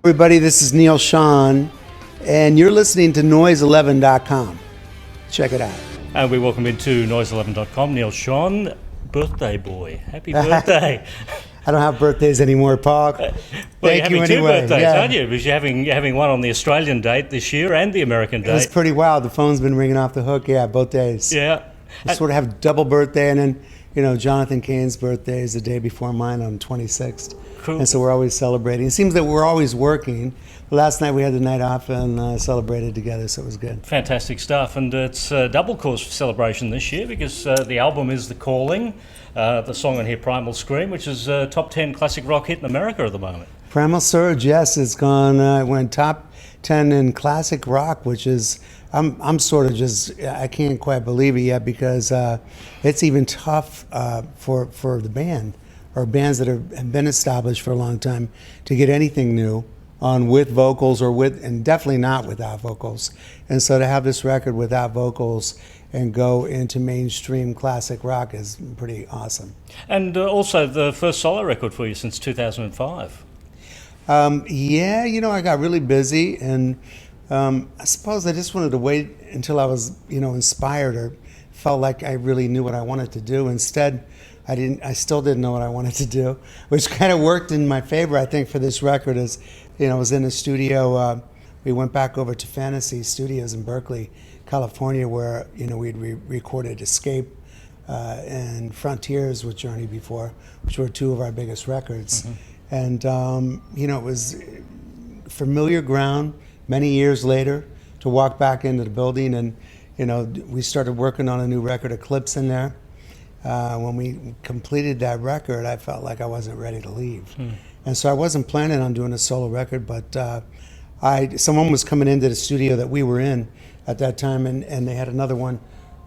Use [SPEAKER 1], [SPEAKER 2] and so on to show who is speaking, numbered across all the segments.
[SPEAKER 1] Everybody, this is Neal Schon, and you're listening to Noise11.com. Check it out.
[SPEAKER 2] And we welcome into Noise11.com, Neal Schon, birthday boy. Happy birthday.
[SPEAKER 1] I don't have birthdays anymore, Paul.
[SPEAKER 2] Well,
[SPEAKER 1] Thank
[SPEAKER 2] you're having
[SPEAKER 1] you
[SPEAKER 2] two
[SPEAKER 1] anyway.
[SPEAKER 2] birthdays,
[SPEAKER 1] Yeah.
[SPEAKER 2] aren't you? Because you're having one on the Australian date this year and the American date.
[SPEAKER 1] It's pretty wild. The phone's been ringing off the hook. Yeah, both days.
[SPEAKER 2] Yeah.
[SPEAKER 1] We sort of have double birthday, and then, Jonathan Cain's birthday is the day before mine on 26th.
[SPEAKER 2] Cool.
[SPEAKER 1] And so we're always celebrating. It seems that we're always working. Last night we had the night off and celebrated together, so it was good.
[SPEAKER 2] Fantastic stuff. And it's a double cause for celebration this year because the album is The Calling, the song on here, Primal Scream, which is a top 10 classic rock hit in America at the moment.
[SPEAKER 1] Primal Surge, yes, it's gone. It went top 10 in classic rock, which is I'm sort of just I can't quite believe it yet because it's even tough for the band or bands that have been established for a long time to get anything new on with vocals or with, and definitely not without vocals. And so to have this record without vocals and go into mainstream classic rock is pretty awesome.
[SPEAKER 2] And also the first solo record for you since 2005.
[SPEAKER 1] Yeah, I got really busy, and I suppose I just wanted to wait until I was, inspired or felt like I really knew what I wanted to do. Instead, I still didn't know what I wanted to do, which kind of worked in my favor, I think, for this record. Is, I was in a studio. We went back over to Fantasy Studios in Berkeley, California, where, we'd recorded Escape and Frontiers with Journey before, which were two of our biggest records. Mm-hmm. And, it was familiar ground many years later to walk back into the building. And, we started working on a new record, Eclipse, in there. When we completed that record, I felt like I wasn't ready to leave. And so I wasn't planning on doing a solo record, but someone was coming into the studio that we were in at that time, and they had another one,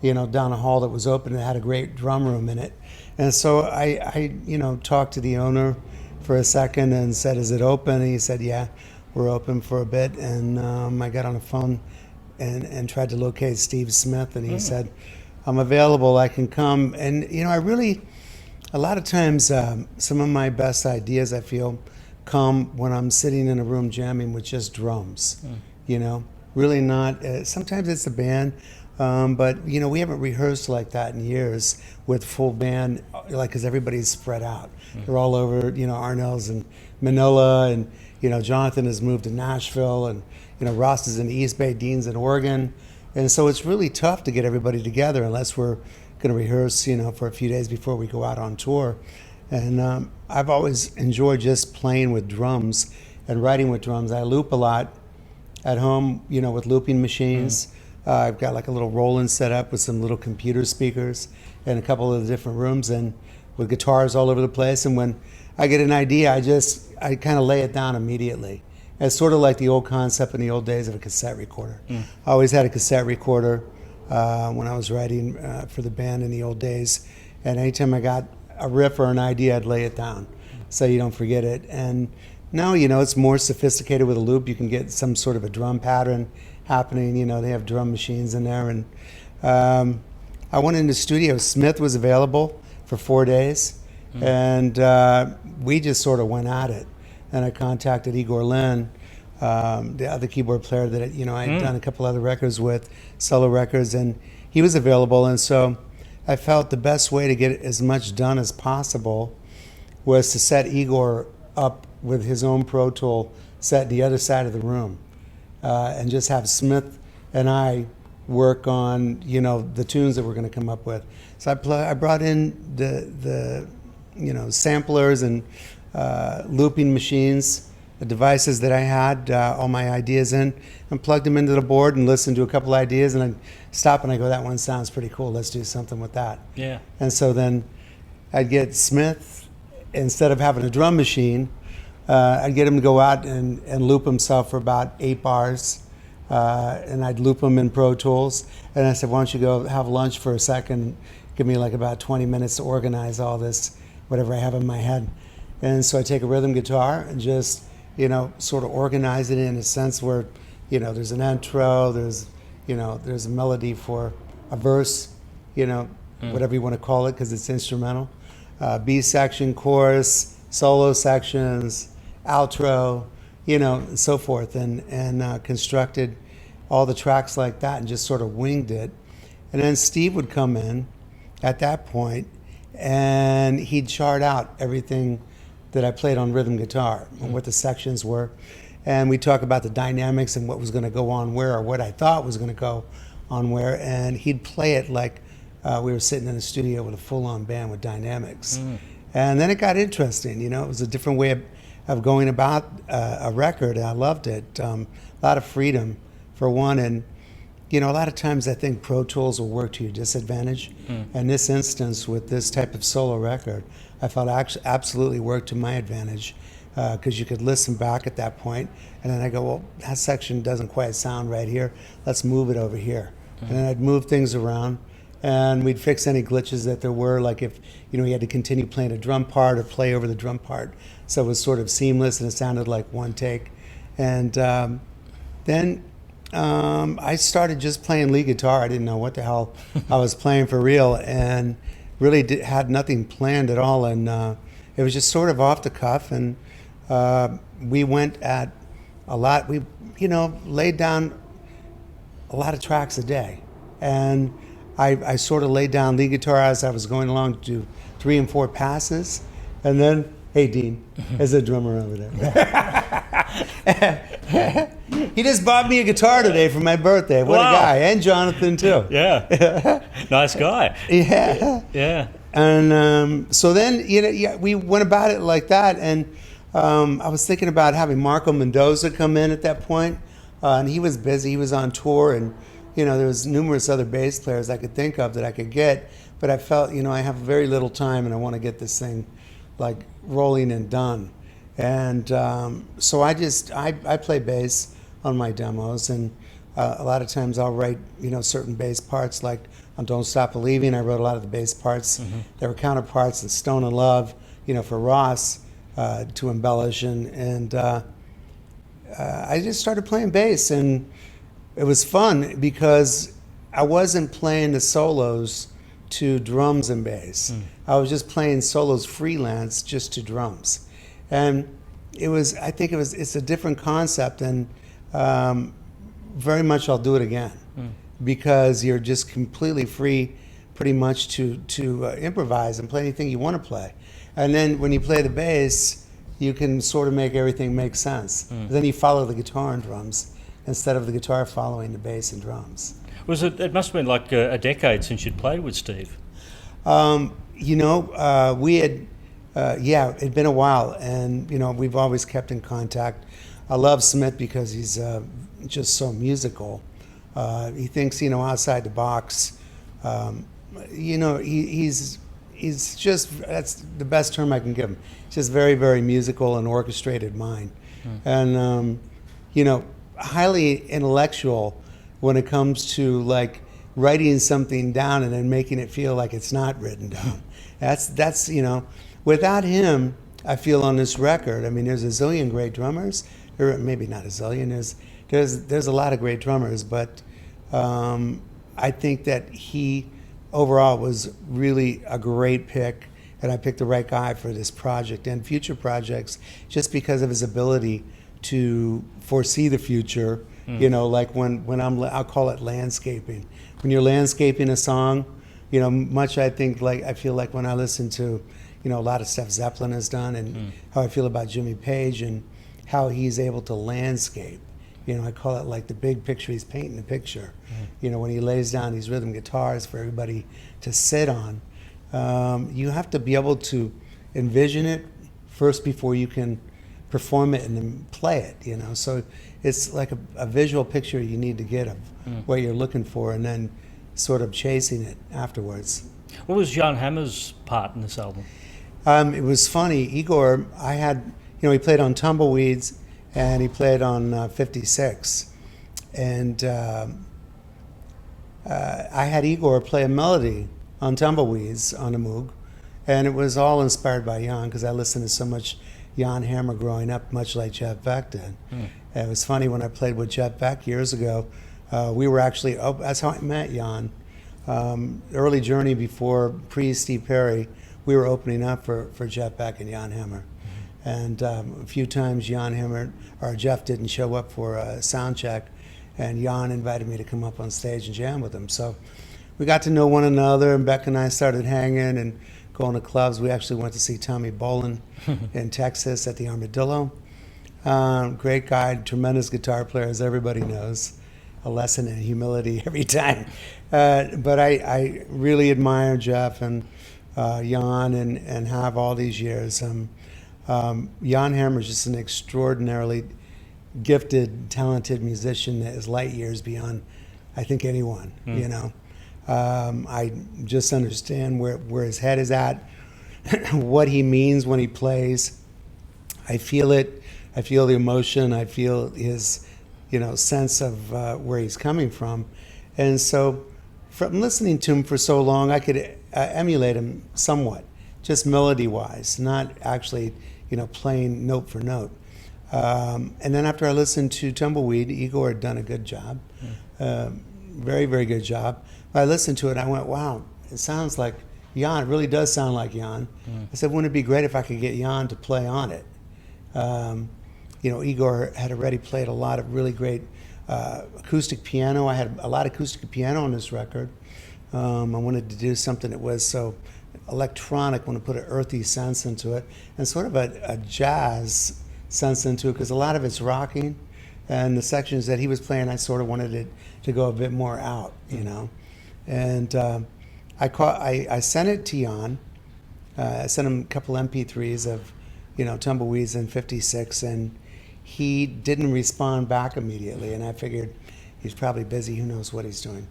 [SPEAKER 1] down the hall that was open and had a great drum room in it. And so I talked to the owner for a second and said, "Is it open?" And he said, "Yeah, we're open for a bit." And I got on the phone and tried to locate Steve Smith, and he said, "I'm available, I can come." And, a lot of times, some of my best ideas, I feel, come when I'm sitting in a room jamming with just drums, really not, sometimes it's a band, but, we haven't rehearsed like that in years with full band, because everybody's spread out. They're all over, Arnell's in Manila, and, Jonathan has moved to Nashville, and, Ross is in the East Bay, Dean's in Oregon. And so it's really tough to get everybody together unless we're going to rehearse, for a few days before we go out on tour. And I've always enjoyed just playing with drums and writing with drums. I loop a lot at home, with looping machines. I've got like a little Roland set up with some little computer speakers in a couple of the different rooms and with guitars all over the place. And when I get an idea, I kind of lay it down immediately. It's sort of like the old concept in the old days of a cassette recorder. I always had a cassette recorder when I was writing for the band in the old days. And anytime I got a riff or an idea, I'd lay it down so you don't forget it. And now, it's more sophisticated with a loop. You can get some sort of a drum pattern happening. They have drum machines in there. And I went into the studio. Smith was available for 4 days. And we just sort of went at it. And I contacted Igor Lynn, the other keyboard player that I had done a couple other records with, solo records, and he was available. And so I felt the best way to get as much done as possible was to set Igor up with his own Pro Tool set the other side of the room, and just have Smith and I work on the tunes that we're going to come up with. So I brought in the samplers and looping machines, the devices that I had all my ideas in, and plugged them into the board and listened to a couple ideas, and I'd stop and I go, "That one sounds pretty cool, let's do something with that."
[SPEAKER 2] Yeah.
[SPEAKER 1] And so then I'd get Smith, instead of having a drum machine, I'd get him to go out and loop himself for about 8 bars, and I'd loop him in Pro Tools, and I said, "Why don't you go have lunch for a second, give me like about 20 minutes to organize all this, whatever I have in my head." And so I take a rhythm guitar and just, sort of organize it in a sense where, there's an intro, there's a melody for a verse, whatever you want to call it, because it's instrumental. B section, chorus, solo sections, outro, and so forth, and constructed all the tracks like that and just sort of winged it. And then Steve would come in at that point, and he'd chart out everything that I played on rhythm guitar and what the sections were. And we'd talk about the dynamics and what was going to go on where, or what I thought was going to go on where. And he'd play it like we were sitting in a studio with a full-on band with dynamics. And then it got interesting. It was a different way of going about a record, and I loved it. A lot of freedom, for one, and a lot of times I think Pro Tools will work to your disadvantage. In this instance, with this type of solo record, I felt absolutely worked to my advantage, because you could listen back at that point, and then I go, well, that section doesn't quite sound right here. Let's move it over here. And then I'd move things around, and we'd fix any glitches that there were, like if he had to continue playing a drum part or play over the drum part, so it was sort of seamless and it sounded like one take. And then I started just playing lead guitar. I didn't know what the hell I was playing for real, and really had nothing planned at all, and it was just sort of off the cuff. And we went at a lot. We laid down a lot of tracks a day, and I sort of laid down lead guitar as I was going along to do 3 and 4 passes, and then, hey Dean, there's a drummer over there. He just bought me a guitar today for my birthday. What a guy. And Jonathan too.
[SPEAKER 2] Yeah. Nice guy.
[SPEAKER 1] Yeah.
[SPEAKER 2] Yeah.
[SPEAKER 1] And so then, we went about it like that. And I was thinking about having Marco Mendoza come in at that point. And he was busy. He was on tour. And, there was numerous other bass players I could think of that I could get. But I felt, I have very little time and I want to get this thing like rolling and done. And so I play bass on my demos, and a lot of times I'll write certain bass parts, like on Don't Stop Believing. I wrote a lot of the bass parts. There were counterparts in Stone in Love, for Ross to embellish, and I just started playing bass, and it was fun because I wasn't playing the solos to drums and bass. I was just playing solos freelance just to drums. And it's a different concept, and very much I'll do it again, because you're just completely free pretty much to improvise and play anything you want to play. And then when you play the bass, you can sort of make everything make sense. Then you follow the guitar and drums instead of the guitar following the bass and drums.
[SPEAKER 2] It must have been like a decade since you'd played with Steve.
[SPEAKER 1] We had, it'd been a while, and we've always kept in contact. I love Smith because he's just so musical. He thinks outside the box. He's just, that's the best term I can give him. He's just very, very musical and orchestrated mind, and highly intellectual when it comes to like writing something down and then making it feel like it's not written down. That's without him, I feel on this record, I mean, there's a zillion great drummers, or maybe not a zillion, there's a lot of great drummers, but I think that he overall was really a great pick, and I picked the right guy for this project and future projects just because of his ability to foresee the future. Like when I'll call it landscaping. When you're landscaping a song, I feel like when I listen to, a lot of stuff Zeppelin has done, and how I feel about Jimmy Page and how he's able to landscape. I call it like the big picture. He's painting the picture. When he lays down these rhythm guitars for everybody to sit on, you have to be able to envision it first before you can perform it and then play it. So it's like a visual picture you need to get of what you're looking for, and then sort of chasing it afterwards.
[SPEAKER 2] What was Jan Hammer's part in this album?
[SPEAKER 1] It was funny. Igor, he played on Tumbleweeds, and he played on 56. And I had Igor play a melody on Tumbleweeds on a Moog, and it was all inspired by Jan, because I listened to so much Jan Hammer growing up, much like Jeff Beck did. And it was funny, when I played with Jeff Beck years ago, we were actually, that's how I met Jan. Early journey before pre-Steve Perry, we were opening up for Jeff Beck and Jan Hammer. And a few times Jan Hammer or Jeff didn't show up for a sound check, and Jan invited me to come up on stage and jam with him. So we got to know one another, and Beck and I started hanging and going to clubs. We actually went to see Tommy Bolin in Texas at the Armadillo. Great guy, tremendous guitar player, as everybody knows. A lesson in humility every time. But I really admire Jeff and Jan and have all these years. Jan Hammer is just an extraordinarily gifted, talented musician that is light years beyond, I think, anyone, you know. I just understand where his head is at, what he means when he plays. I feel it. I feel the emotion. I feel his, sense of where he's coming from. And so from listening to him for so long, I could emulate him somewhat, just melody-wise, not actually, playing note for note. And then after I listened to Tumbleweed, Igor had done a good job, very, very good job. I listened to it, I went, wow, it sounds like Jan. It really does sound like Jan. I said, wouldn't it be great if I could get Jan to play on it? Igor had already played a lot of really great acoustic piano. I had a lot of acoustic piano on this record. I wanted to do something that was so electronic, I want to put an earthy sense into it, and sort of a jazz sense into it, because a lot of it's rocking, and the sections that he was playing, I sort of wanted it to go a bit more out, And I sent it to Jan. I sent him a couple MP3s of, Tumbleweeds in '56, and he didn't respond back immediately. And I figured he's probably busy. Who knows what he's doing?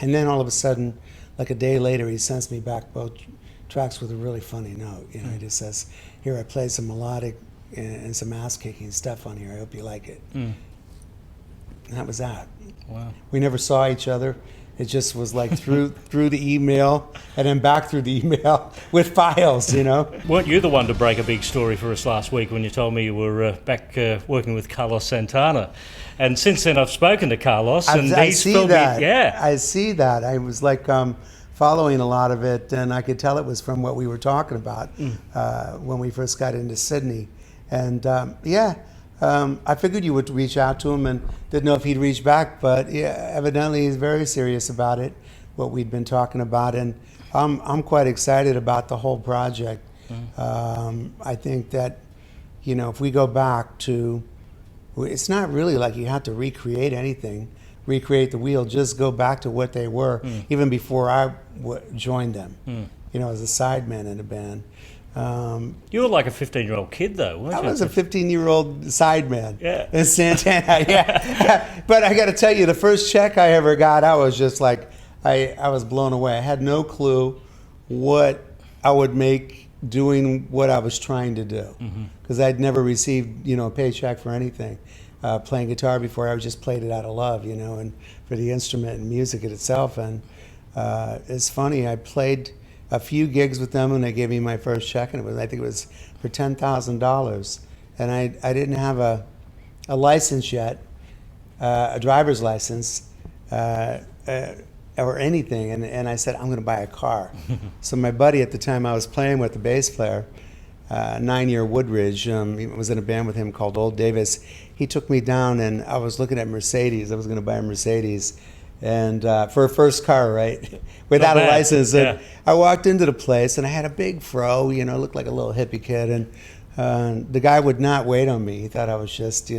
[SPEAKER 1] And then all of a sudden, like a day later, he sends me back both tracks with a really funny note. He just says, "Here, I played some melodic and some ass-kicking stuff on here. I hope you like it." And that was that.
[SPEAKER 2] Wow.
[SPEAKER 1] We never saw each other. It just was like through the email and then back through the email with files,
[SPEAKER 2] Weren't you the one to break a big story for us last week when you told me you were back working with Carlos Santana? And since then I've spoken to Carlos, and
[SPEAKER 1] I
[SPEAKER 2] he's
[SPEAKER 1] see
[SPEAKER 2] filled
[SPEAKER 1] that.
[SPEAKER 2] me. Yeah,
[SPEAKER 1] I see that. I was like following a lot of it, and I could tell it was from what we were talking about when we first got into Sydney. And I figured you would reach out to him, and didn't know if he'd reach back, but yeah, evidently he's very serious about it, what we'd been talking about, and I'm quite excited about the whole project. I think that, if we go back to, it's not really like you have to recreate anything, recreate the wheel, just go back to what they were, even before I joined them, as a sideman in the band.
[SPEAKER 2] you were like a 15-year-old kid, though, weren't you?
[SPEAKER 1] I was a 15-year-old sideman in
[SPEAKER 2] Yeah.
[SPEAKER 1] Santana. Yeah. But I got to tell you, the first check I ever got, I was just like, I was blown away. I had no clue what I would make doing what I was trying to do, because I'd never received, a paycheck for anything. Playing guitar before, I just played it out of love, and for the instrument and music itself. And it's funny, I played a few gigs with them when they gave me my first check, and I think it was for $10,000. And I didn't have a license yet, a driver's license, or anything. And I said, I'm going to buy a car. So my buddy at the time I was playing with, the bass player, 9-year Woodridge, he was in a band with him called Old Davis. He took me down, and I was looking at Mercedes. I was going to buy a Mercedes. And for a first car, right, without a license. And I walked into the place, and I had a big fro, looked like a little hippie kid. And the guy would not wait on me. He thought I was just,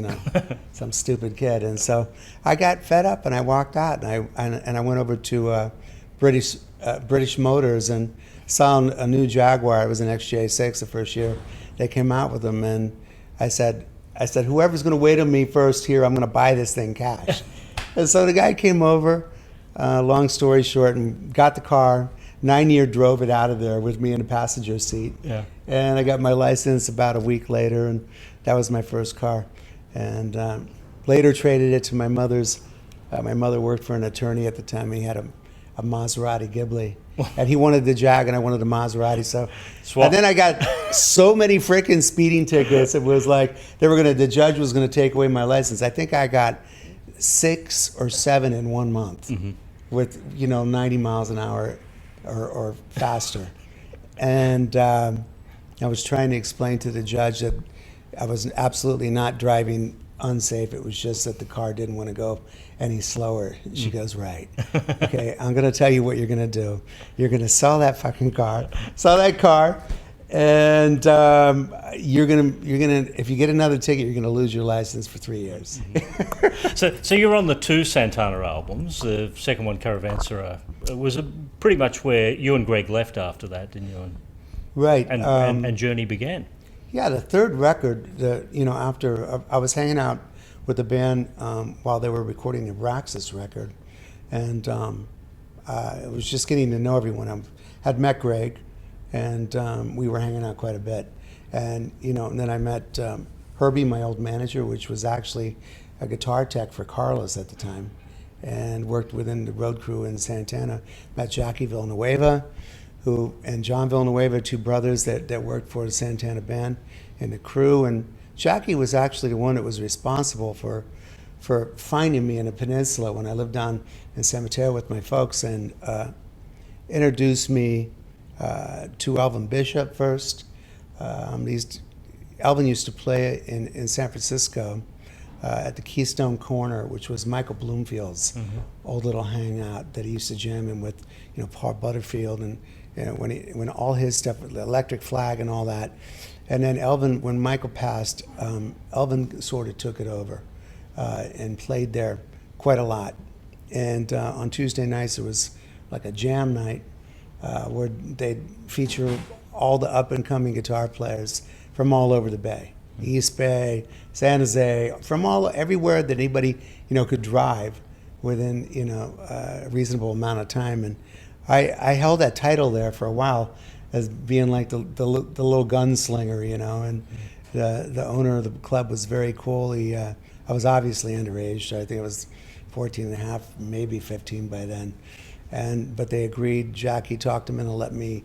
[SPEAKER 1] some stupid kid. And so I got fed up, and I walked out. And I went over to British Motors and saw a new Jaguar. It was an XJ6 the first year they came out with them. And I said, whoever's going to wait on me first here, I'm going to buy this thing cash. And so the guy came over, long story short, and got the car. 9-year drove it out of there with me in the passenger seat.
[SPEAKER 2] Yeah.
[SPEAKER 1] And I got my license about a week later, and that was my first car. And later traded it to my mother's. My mother worked for an attorney at the time, and he had a Maserati Ghibli. And he wanted the Jag, and I wanted the Maserati. So,
[SPEAKER 2] Swap.
[SPEAKER 1] And then I got so many freaking speeding tickets. It was like the judge was going to take away my license. I think I got 6 or 7 in 1 month with 90 miles an hour or faster. And I was trying to explain to the judge that I was absolutely not driving unsafe. It was just that the car didn't want to go any slower. She goes, right. Okay, I'm going to tell you what you're going to do. You're going to sell that fucking car, and you're gonna if you get another ticket, you're gonna lose your license for 3 years.
[SPEAKER 2] So you're on the 2 Santana albums. The second one, Caravanserai, was pretty much where you and Greg left after that, didn't you?
[SPEAKER 1] Right.
[SPEAKER 2] And Journey began.
[SPEAKER 1] Yeah, the third record, after I was hanging out with the band while they were recording the Raxus record, and I was just getting to know everyone. I had met Greg, and we were hanging out quite a bit. And then I met Herbie, my old manager, which was actually a guitar tech for Carlos at the time, and worked within the road crew in Santana. Met Jackie Villanueva, and John Villanueva, 2 brothers that worked for the Santana band and the crew. And Jackie was actually the one that was responsible for finding me in the peninsula when I lived down in San Mateo with my folks, and introduced me to Alvin Bishop first. Alvin used to play in San Francisco at the Keystone Corner, which was Michael Bloomfield's old little hangout that he used to jam in with, Paul Butterfield, and when all his stuff, the Electric Flag and all that. And then Elvin, when Michael passed, Elvin sort of took it over and played there quite a lot. And on Tuesday nights, it was like a jam night where they'd feature all the up-and-coming guitar players from all over the Bay, East Bay, San Jose, from everywhere that anybody could drive within a reasonable amount of time. And I held that title there for a while as being like the little gunslinger, and the owner of the club was very cool. I was obviously underage, so I think I was 14 and a half, maybe 15 by then. But they agreed. Jackie talked them into letting me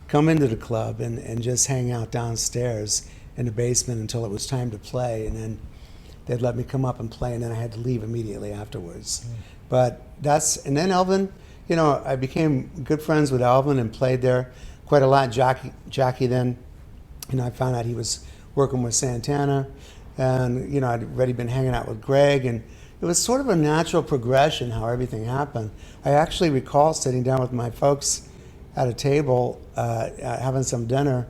[SPEAKER 1] come into the club and just hang out downstairs in the basement until it was time to play, and then they'd let me come up and play, and then I had to leave immediately afterwards. And then Elvin, I became good friends with Elvin and played there quite a lot. Jackie then, I found out he was working with Santana, and I'd already been hanging out with Greg, and it was sort of a natural progression how everything happened. I actually recall sitting down with my folks at a table having some dinner,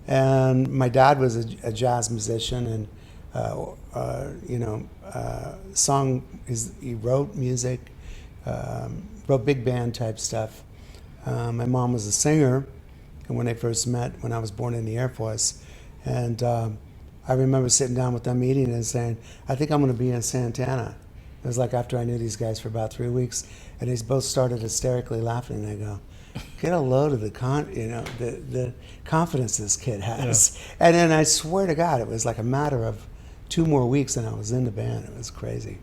[SPEAKER 1] and my dad was a jazz musician, and he wrote music, wrote big band type stuff. My mom was a singer, and when they first met, when I was born in the Air Force, and I remember sitting down with them eating and saying, I think I'm going to be in Santana. It was like after I knew these guys for about 3 weeks, and they both started hysterically laughing, and I go, get a load of the confidence this kid has. Yeah. And then I swear to God, it was like a matter of 2 more weeks and I was in the band. It was crazy.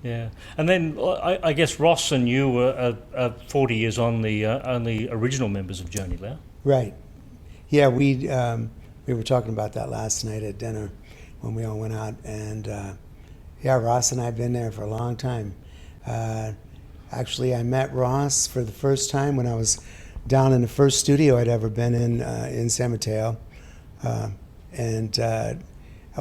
[SPEAKER 2] Yeah. And then I guess Ross and you were 40 years on the original members of Journey now.
[SPEAKER 1] Right. Yeah, we were talking about that last night at dinner when we all went out, and Ross and I have been there for a long time. Actually, I met Ross for the first time when I was down in the first studio I'd ever been in San Mateo. And I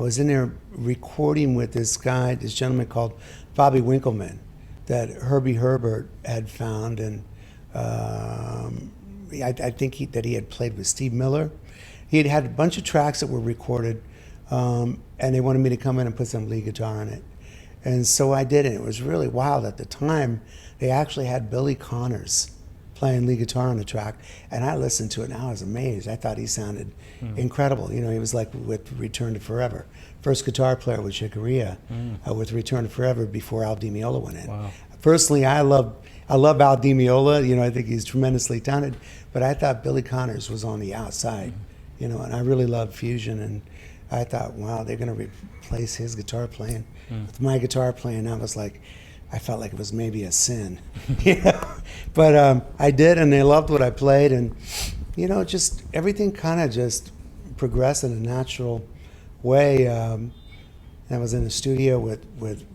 [SPEAKER 1] was in there recording with this gentleman called Bobby Winkleman that Herbie Herbert had found. And I think that he had played with Steve Miller. He had a bunch of tracks that were recorded, and they wanted me to come in and put some lead guitar on it. And so I did, and it was really wild. At the time, they actually had Billy Connors playing lead guitar on the track, and I listened to it, and I was amazed. I thought he sounded incredible. He was like with Return to Forever. First guitar player with Chicoria with Return to Forever before Al Di Meola went in.
[SPEAKER 2] Wow.
[SPEAKER 1] Personally, I love Al Di Meola. I think he's tremendously talented, but I thought Billy Connors was on the outside. And I really love fusion, and I thought, wow, they're going to replace his guitar playing with my guitar playing. I felt like it was maybe a sin, But I did, and they loved what I played, and just everything kind of just progressed in a natural way. I was in the studio with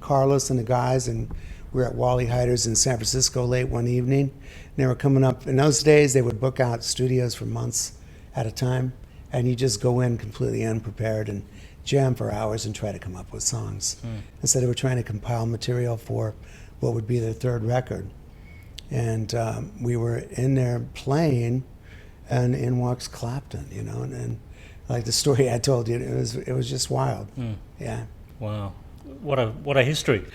[SPEAKER 1] Carlos and the guys, and we were at Wally Hyder's in San Francisco late one evening. And they were coming up. In those days, they would book out studios for months at a time, and you just go in completely unprepared and jam for hours and try to come up with songs. Instead, they were trying to compile material for what would be their third record. And we were in there playing, and in walks Clapton, you know, and like the story I told you, it was just wild. Yeah.
[SPEAKER 2] Wow. What a history.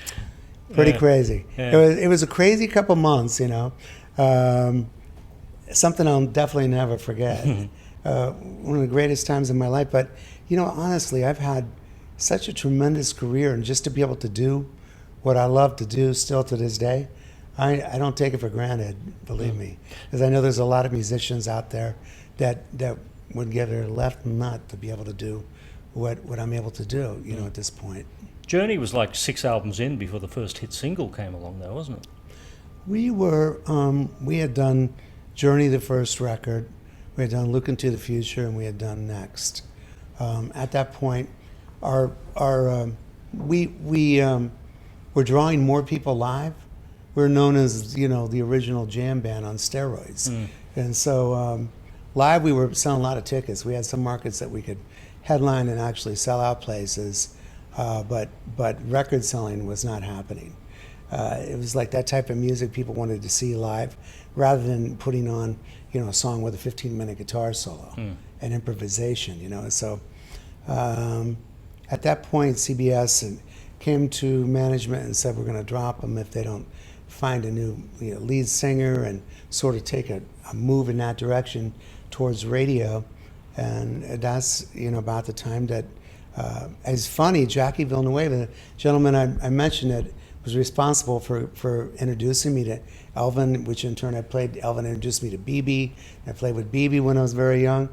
[SPEAKER 1] Pretty crazy.
[SPEAKER 2] Yeah.
[SPEAKER 1] It was a crazy couple months, you know. Something I'll definitely never forget. One of the greatest times in my life. But, you know, honestly, I've had such a tremendous career, and just to be able to do what I love to do still to this day, I don't take it for granted, believe me. Because I know there's a lot of musicians out there that would get their left nut to be able to do what I'm able to do, you know, at this point.
[SPEAKER 2] Journey was like 6 albums in before the first hit single came along, though, wasn't it?
[SPEAKER 1] We had done Journey, the first record. We had done Look Into the Future, and we had done Next. At that point, we were drawing more people live. We were known as, you know, the original jam band on steroids. And so live, we were selling a lot of tickets. We had some markets that we could headline and actually sell out places, but record selling was not happening. It was like that type of music people wanted to see live, rather than putting on, you know, a song with a 15-minute guitar solo and improvisation, you know. So at that point, CBS came to management and said, we're going to drop them if they don't find a new, you know, lead singer, and sort of take a move in that direction towards radio. And that's, you know, about the time that, it's funny, Jackie Villanueva, the gentleman I mentioned, that was responsible for introducing me to Elvin, which in turn Elvin introduced me to BB. I played with BB when I was very young.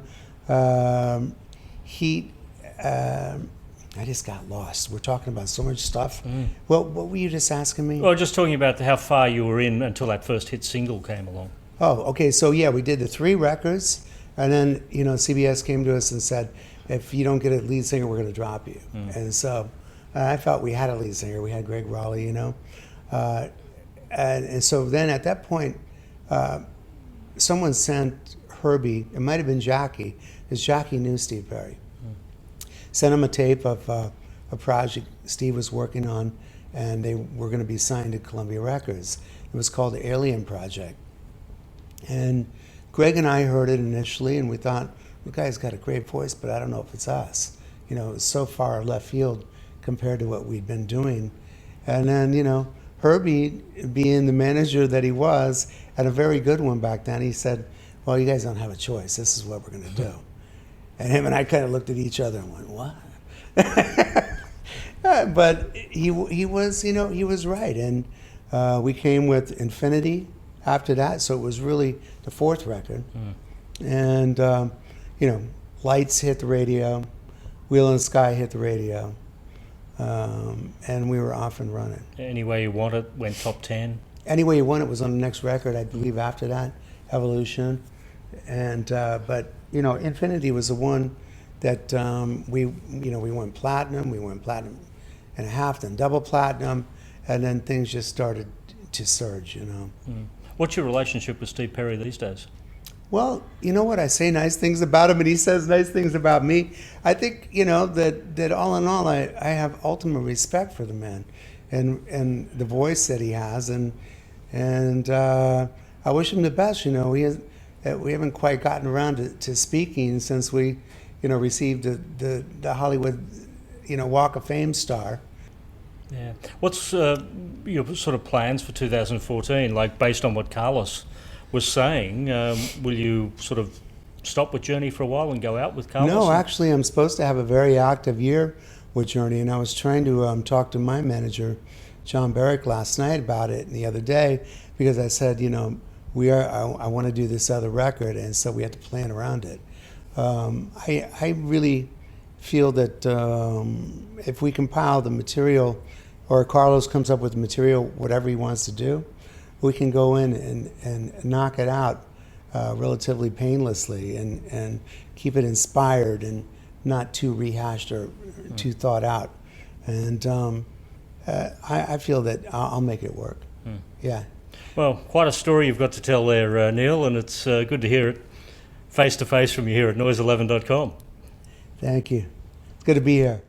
[SPEAKER 1] I just got lost. We're talking about so much stuff. Well, what were you just asking me?
[SPEAKER 2] Well, just talking about how far you were in until that first hit single came along.
[SPEAKER 1] Oh, okay. So yeah, we did the 3 records, and then, you know, CBS came to us and said, if you don't get a lead singer, we're going to drop you. And so I felt we had a lead singer. We had Greg Raleigh, you know. And so then at that point, someone sent Herbie, it might have been Jackie, because Jackie knew Steve Perry. Sent him a tape of a project Steve was working on, and they were going to be signed to Columbia Records. It was called the Alien Project. And Greg and I heard it initially, and we thought, the guy's got a great voice, but I don't know if it's us. You know, it was so far left field compared to what we'd been doing. And then, you know, Herbie, being the manager that he was, and a very good one back then, he said, well, you guys don't have a choice. This is what we're going to do. And him and I kind of looked at each other and went, what? But he was, you know, he was right. And we came with Infinity after that, so it was really the 4th record. And, you know, Lights hit the radio, Wheel in the Sky hit the radio, and we were off and running.
[SPEAKER 2] Any Way You Want It went top 10.
[SPEAKER 1] Any Way You Want It was on the next record, I believe, after that, Evolution. And but, you know, Infinity was the one that we went platinum. We went platinum and a half, then double platinum, and then things just started to surge, you know.
[SPEAKER 2] What's your relationship with Steve Perry these days?
[SPEAKER 1] Well, you know what? I say nice things about him, and he says nice things about me. I think, you know, that all in all, I have ultimate respect for the man, and the voice that he has, and I wish him the best. You know, we haven't quite gotten around to speaking since we, you know, received the Hollywood, you know, Walk of Fame star.
[SPEAKER 2] Yeah. What's your sort of plans for 2014? Like, based on what Carlos was saying, will you sort of stop with Journey for a while and go out with Carlos?
[SPEAKER 1] No, actually, I'm supposed to have a very active year with Journey, and I was trying to talk to my manager, John Barrick, last night about it, and the other day, because I said, you know, I want to do this other record, and so we have to plan around it. I really feel that if we compile the material, or Carlos comes up with material, whatever he wants to do, we can go in and knock it out relatively painlessly, and keep it inspired and not too rehashed or too thought out. And I feel that I'll make it work. Yeah.
[SPEAKER 2] Well, quite a story you've got to tell there, Neal, and it's good to hear it face to face from you here at noise11.com.
[SPEAKER 1] Thank you. It's good to be here.